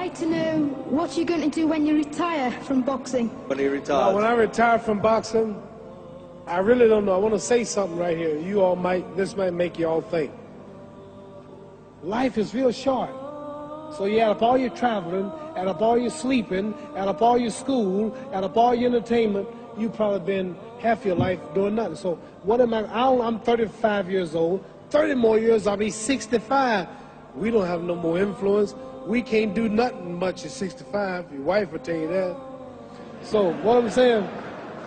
like to know what you're going to do when you retire from boxing. When he retired. Well, when I retire from boxing, I really don't know. I want to say something right here. This might make you all think. Life is real short. So you add up all your traveling, add up all your sleeping, add up all your school, add up all your entertainment, you've probably been half your life doing nothing. So what am I'm 35 years old. 30 more years, I'll be 65. We don't have no more influence. We can't do nothing much at 65. Your wife will tell you that. So what I'm saying,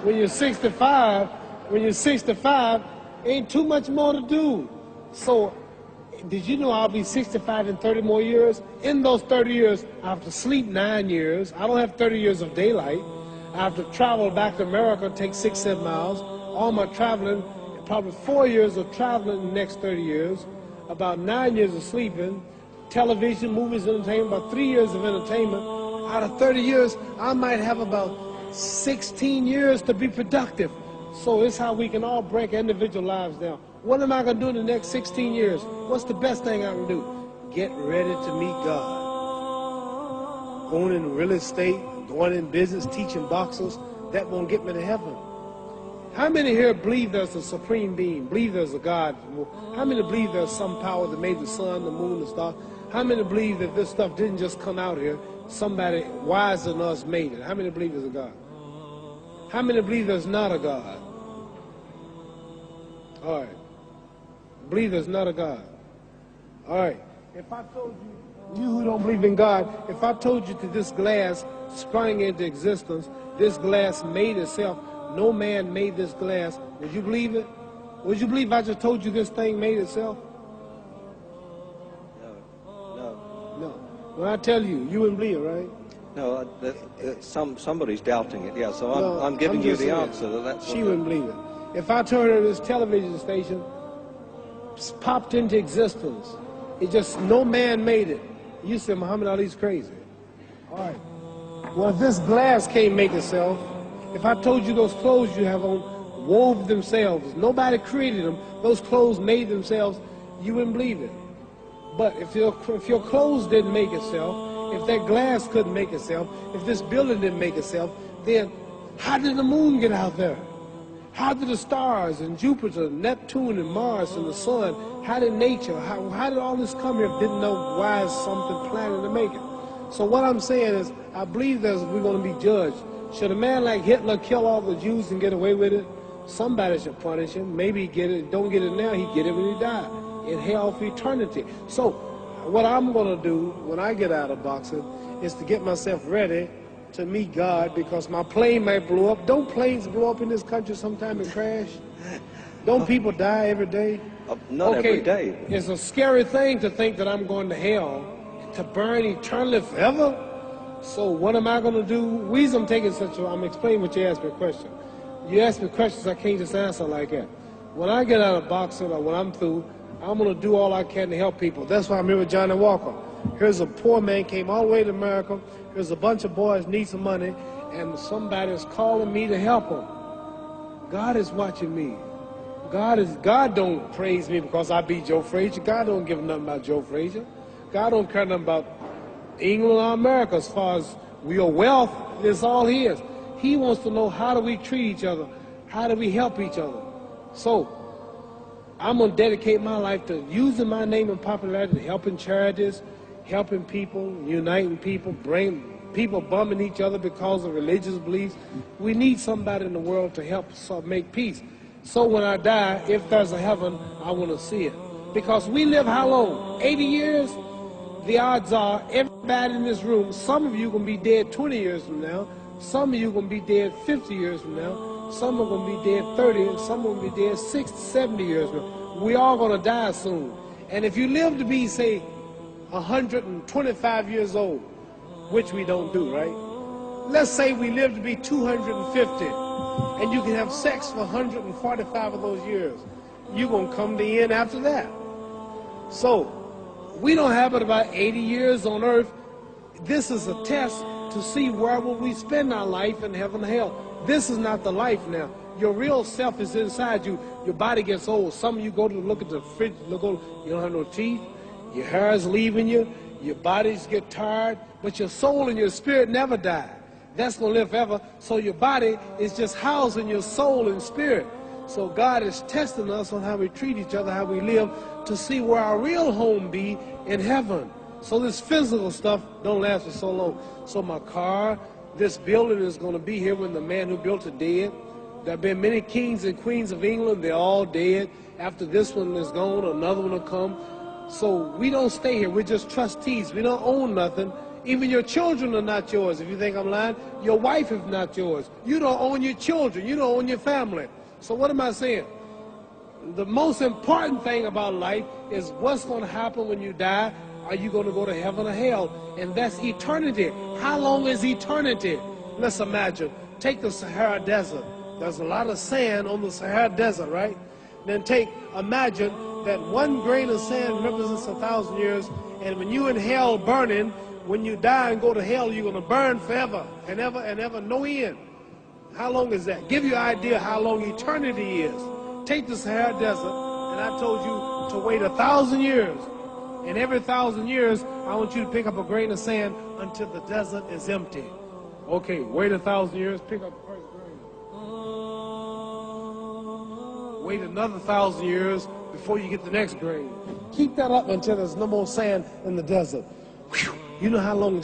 when you're 65, ain't too much more to do. So did you know I'll be 65 in 30 more years? In those 30 years, I have to sleep 9 years. I don't have 30 years of daylight. I have to travel back to America, take 6-7 miles. All my traveling, probably 4 years of traveling in the next 30 years, about 9 years of sleeping, television, movies, entertainment, about 3 years of entertainment. Out of 30 years, I might have about 16 years to be productive. So it's how we can all break individual lives down. What am I going to do in the next 16 years? What's the best thing I can do? Get ready to meet God. Going in real estate, going in business, teaching boxers, that won't get me to heaven. How many here believe there's a supreme being, believe there's a God? How many believe there's some power that made the sun, the moon, the stars? How many believe that this stuff didn't just come out here? Somebody wiser than us made it. How many believe there's a God? How many believe there's not a God? All right. Believe there's not a God. All right. If I told you who don't believe in God, if I told you that this glass sprang into existence, this glass made itself, no man made this glass, would you believe it? Would you believe I just told you this thing made itself? No. When I tell you, you wouldn't believe it, right? No, somebody's doubting it, yeah, so I'm giving you the answer. She wouldn't believe it. If I told her this television station popped into existence, it just, no man made it, you said Muhammad Ali's crazy. All right. Well, if this glass can't make itself, if I told you those clothes you have on wove themselves, nobody created them, those clothes made themselves, you wouldn't believe it. But if your clothes didn't make itself, if that glass couldn't make itself, if this building didn't make itself, then how did the moon get out there? How did the stars and Jupiter, Neptune and Mars and the sun, how did nature, how did all this come here if didn't know why is something planning to make it? So what I'm saying is, I believe we're going to be judged. Should a man like Hitler kill all the Jews and get away with it? Somebody should punish him. Maybe he get it, don't get it now, he get it when he died. In hell for eternity. So what I'm going to do when I get out of boxing is to get myself ready to meet God, because my plane might blow up. Don't planes blow up in this country sometime and crash? Don't people die every day? Not every day. It's a scary thing to think that I'm going to hell to burn eternally forever. So what am I going to do? The reason I'm taking I'm explaining what you asked me a question. You ask me questions I can't just answer like that. When I get out of boxing or when I'm through, I'm going to do all I can to help people. That's why I'm here with Johnny Walker. Here's a poor man, came all the way to America. Here's a bunch of boys need some money, and somebody is calling me to help them. God is watching me. God don't praise me because I beat Joe Frazier. God don't give nothing about Joe Frazier. God don't care nothing about England or America as far as your wealth. It's all his. He wants to know, how do we treat each other? How do we help each other? So I'm going to dedicate my life to using my name and popularity, helping charities, helping people, uniting people, bring people bumming each other because of religious beliefs. We need somebody in the world to help us make peace. So when I die, if there's a heaven, I want to see it. Because we live how long? 80 years? The odds are everybody in this room, some of you are going to be dead 20 years from now, some of you are going to be dead 50 years from now, some are going to be dead 30, and some are going to be dead 60, 70 years from now. We all going to die soon. And if you live to be, say, 125 years old, which we don't do, right? Let's say we live to be 250, and you can have sex for 145 of those years. You're going to come to the end after that. So we don't have but about 80 years on earth. This is a test to see where will we spend our life in heaven and hell. This is not the life now. Your real self is inside you. Your body gets old. Some of you go to look at the fridge, you don't have no teeth. Your hair is leaving you, your bodies get tired, but your soul and your spirit never die. That's going to live forever. So your body is just housing your soul and spirit. So God is testing us on how we treat each other, how we live, to see where our real home be in heaven. So this physical stuff don't last for so long. So my car, this building is going to be here when the man who built it dead. There have been many kings and queens of England. They're all dead. After this one is gone, another one will come. So we don't stay here. We're just trustees. We don't own nothing. Even your children are not yours. If you think I'm lying, your wife is not yours. You don't own your children. You don't own your family. So what am I saying? The most important thing about life is what's going to happen when you die. Are you going to go to heaven or hell? And that's eternity. How long is eternity? Let's imagine. Take the Sahara Desert. There's a lot of sand on the Sahara Desert, right? Then imagine that one grain of sand represents 1,000 years, and when you in hell burning, when you die and go to hell, you're going to burn forever and ever, no end. How long is that? Give you an idea how long eternity is. Take the Sahara Desert, and I told you to wait 1,000 years. And every 1,000 years, I want you to pick up a grain of sand until the desert is empty. Okay, wait 1,000 years, pick up the first grain. Wait another 1,000 years before you get the next grain. Keep that up until there's no more sand in the desert. Whew. You know how long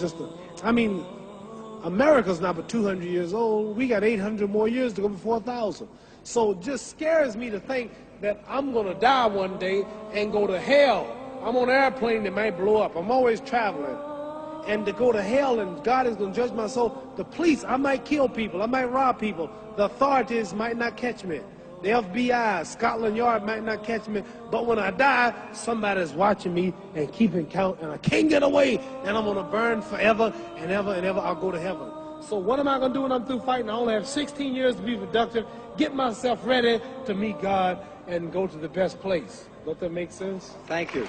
America's not but 200 years old. We got 800 more years to go before 1,000. So it just scares me to think that I'm going to die one day and go to hell. I'm on an airplane that might blow up. I'm always traveling. And to go to hell and God is going to judge my soul. The police, I might kill people. I might rob people. The authorities might not catch me. The FBI, Scotland Yard might not catch me. But when I die, somebody's watching me and keeping count. And I can't get away. And I'm going to burn forever and ever and ever. I'll go to heaven. So what am I going to do when I'm through fighting? I only have 16 years to be productive. Get myself ready to meet God and go to the best place. Don't that make sense? Thank you.